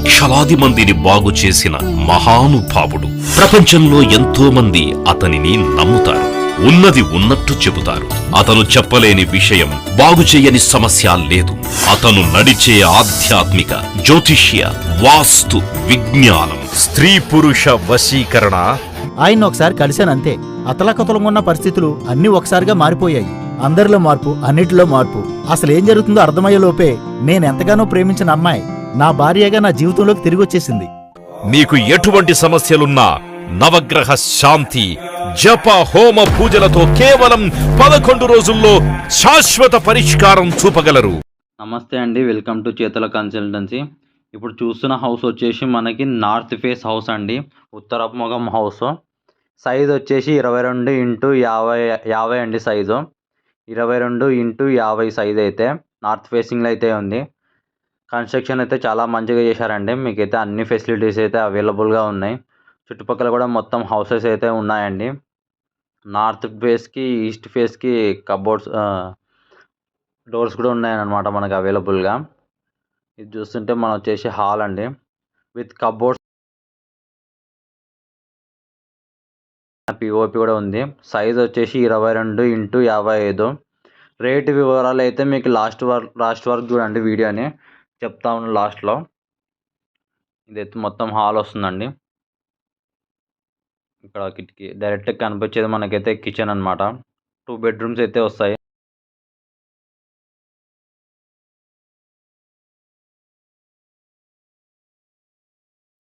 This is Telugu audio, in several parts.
లక్షలాది మందిని బాగు చేసిన మహానుభావుడు. ప్రపంచంలో ఎంతో మంది అతనిని నమ్ముతారు. ఉన్నది ఉన్నట్టు చెబుతారు. అతను చెప్పలేని విషయం, బాగు చేయని సమస్య లేదు. అతను నడిచే ఆధ్యాత్మిక, జ్యోతిష్య, వాస్తు, విజ్ఞానం, స్త్రీ పురుష వశీకరణ. ఆయన ఒకసారి కలిశానంతే. అతలకతలంగా ఉన్న పరిస్థితులు అన్నీ ఒకసారిగా మారిపోయాయి. అందరిలో మార్పు, అన్నిటిలో మార్పు. అసలేం జరుగుతుందో అర్థమయ్యేలోపే నేనెంతగానో ప్రేమించిన అమ్మాయి నా భార్యగా నా జీవితంలోకి తిరిగొచ్చేసింది. మీకు ఎటువంటి సమస్యలున్నా నవగ్రహ శాంతి, జప, హోమ, పూజలతో కేవలం 11 రోజుల్లో శాశ్వత పరిష్కారం చూపగలరు. నమస్తే అండి, వెల్కమ్ టు చేతల కన్సల్టెన్సీ. ఇప్పుడు చూస్తున్న హౌస్ వచ్చేసి మనకి నార్త్ ఫేస్ హౌస్ అండి, ఉత్తరముఖం హౌస్. సైజ్ వచ్చేసి 22x50 అండి. సైజు 22x50 సైజ్ అయితే నార్త్ ఫేసింగ్లో అయితే ఉంది. కన్స్ట్రక్షన్ అయితే చాలా మంచిగా చేశారండి. మీకైతే అన్ని ఫెసిలిటీస్ అయితే అవైలబుల్గా ఉన్నాయి. చుట్టుపక్కల కూడా మొత్తం హౌసెస్ అయితే ఉన్నాయండి. నార్త్ ఫేస్కి, ఈస్ట్ ఫేస్కి కబోర్డ్స్, డోర్స్ కూడా ఉన్నాయన్నమాట మనకు అవైలబుల్గా. ఇది చూస్తుంటే మనం వచ్చేసి హాల్ అండి, విత్ కబోర్డ్స్, పిఓపి కూడా ఉంది. సైజ్ వచ్చేసి 22x55. రేటు వివరాలు అయితే మీకు లాస్ట్ వరకు చూడండి, వీడియోని చెప్తా ఉన్నాను లాస్ట్లో. ఇదైతే మొత్తం హాల్ వస్తుందండి. ఇక్కడ కిటికీ డైరెక్ట్ కనిపించేది మనకైతే కిచెన్ అనమాట. 2 బెడ్రూమ్స్ అయితే వస్తాయి.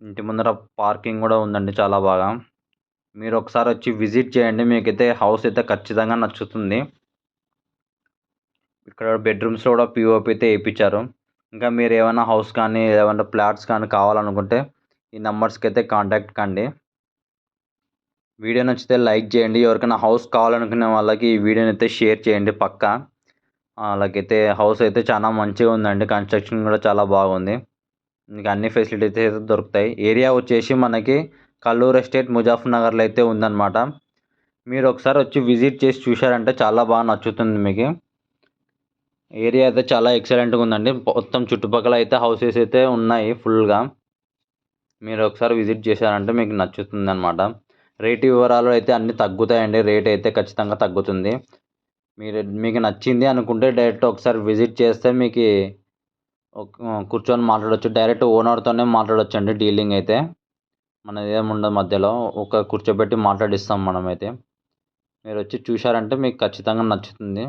ఇంటి ముందర పార్కింగ్ కూడా ఉందండి చాలా బాగా. మీరు ఒకసారి వచ్చి విజిట్ చేయండి, మీకైతే హౌస్ అయితే ఖచ్చితంగా నచ్చుతుంది. ఇక్కడ బెడ్రూమ్స్లో కూడా పిఓపి అయితే వేయించారు. ఇంకా మీరు ఏమైనా హౌస్ కానీ ఏమైనా ఫ్లాట్స్ కానీ కావాలనుకుంటే ఈ నెంబర్స్కి అయితే కాంటాక్ట్ కండి. వీడియో నచ్చితే లైక్ చేయండి. ఎవరికైనా హౌస్ కావాలనుకునే వాళ్ళకి ఈ వీడియోని అయితే షేర్ చేయండి పక్కా. అలాగైతే హౌస్ అయితే చాలా మంచిగా ఉందండి. కన్స్ట్రక్షన్ కూడా చాలా బాగుంది. మీకు అన్ని ఫెసిలిటీస్ అయితే దొరుకుతాయి. ఏరియా వచ్చేసి మనకి కల్లూరు ఎస్టేట్, ముజాఫర్ నగర్లో అయితే ఉందన్నమాట. మీరు ఒకసారి వచ్చి విజిట్ చేసి చూశారంటే చాలా బాగా నచ్చుతుంది మీకు. ఏరియా అయితే చాలా ఎక్సలెంట్గా ఉందండి. మొత్తం చుట్టుపక్కల అయితే హౌసెస్ అయితే ఉన్నాయి ఫుల్గా. మీరు ఒకసారి విజిట్ చేశారంటే మీకు నచ్చుతుంది అనమాట. రేటు వివరాలు అయితే అన్నీ తగ్గుతాయండి. రేట్ అయితే ఖచ్చితంగా తగ్గుతుంది. మీకు నచ్చింది అనుకుంటే డైరెక్ట్ ఒకసారి విజిట్ చేస్తే మీకు కూర్చొని మాట్లాడవచ్చు. డైరెక్ట్ ఓనర్తోనే మాట్లాడవచ్చు అండి. డీలింగ్ అయితే మనది ఏముండదు మధ్యలో, ఒక కూర్చోబెట్టి మాట్లాడిస్తాం మనమైతే. మీరు వచ్చి చూశారంటే మీకు ఖచ్చితంగా నచ్చుతుంది.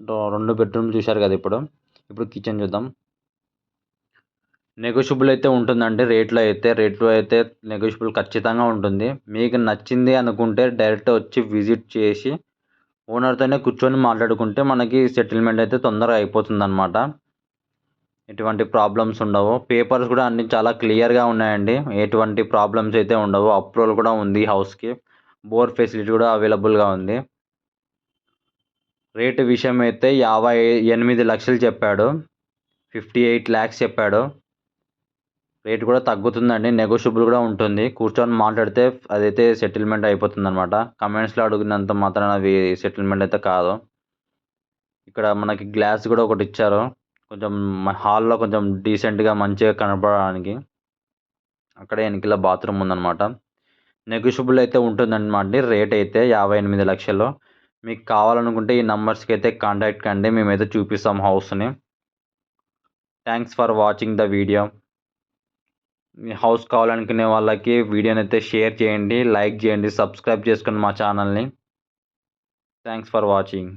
2 బెడ్రూమ్లు చూశారు కదా. ఇప్పుడు కిచెన్ చూద్దాం. నెగోషియబుల్ అయితే ఉంటుందండి. రేట్లో అయితే నెగోషియబుల్ ఖచ్చితంగా ఉంటుంది. మీకు నచ్చింది అనుకుంటే డైరెక్ట్ వచ్చి విజిట్ చేసి ఓనర్తోనే కూర్చొని మాట్లాడుకుంటే మనకి సెటిల్మెంట్ అయితే తొందరగా అయిపోతుంది అనమాట. ఎటువంటి ప్రాబ్లమ్స్ ఉండవు. పేపర్స్ కూడా అన్ని చాలా క్లియర్గా ఉన్నాయండి. ఎటువంటి ప్రాబ్లమ్స్ అయితే ఉండవు. అప్రూవల్ కూడా ఉంది హౌస్కి. బోర్ ఫెసిలిటీ కూడా అవైలబుల్గా ఉంది. రేటు విషయం అయితే 58 లక్షలు చెప్పాడు. 58 lakhs చెప్పాడు. రేట్ కూడా తగ్గుతుందండి, నెగోషియబుల్ కూడా ఉంటుంది. కూర్చొని మాట్లాడితే అదైతే సెటిల్మెంట్ అయిపోతుంది అనమాట. కమెంట్స్లో అడిగినంత మాత్రాన అది సెటిల్మెంట్ అయితే కాదు. ఇక్కడ మనకి గ్లాస్ కూడా ఒకటి ఇచ్చారు, కొంచెం హాల్లో కొంచెం డీసెంట్గా మంచిగా కనపడడానికి. అక్కడే వెనకాల బాత్రూమ్ ఉందన్నమాట. నెగోషియబుల్ అయితే ఉంటుందన్నమాట. రేట్ అయితే 58 లక్షలు. మీకు కావాలనుకుంటే ఈ నెంబర్స్కి అయితే కాంటాక్ట్ కండి, మేమైతే చూపిస్తాం హౌస్ని. Thanks for watching the video. మీ హౌస్ కావాలనుకునే వాళ్ళకి వీడియోని అయితే షేర్ చేయండి, లైక్ చేయండి, సబ్స్క్రైబ్ చేసుకోండి మా ఛానల్ని. Thanks for watching.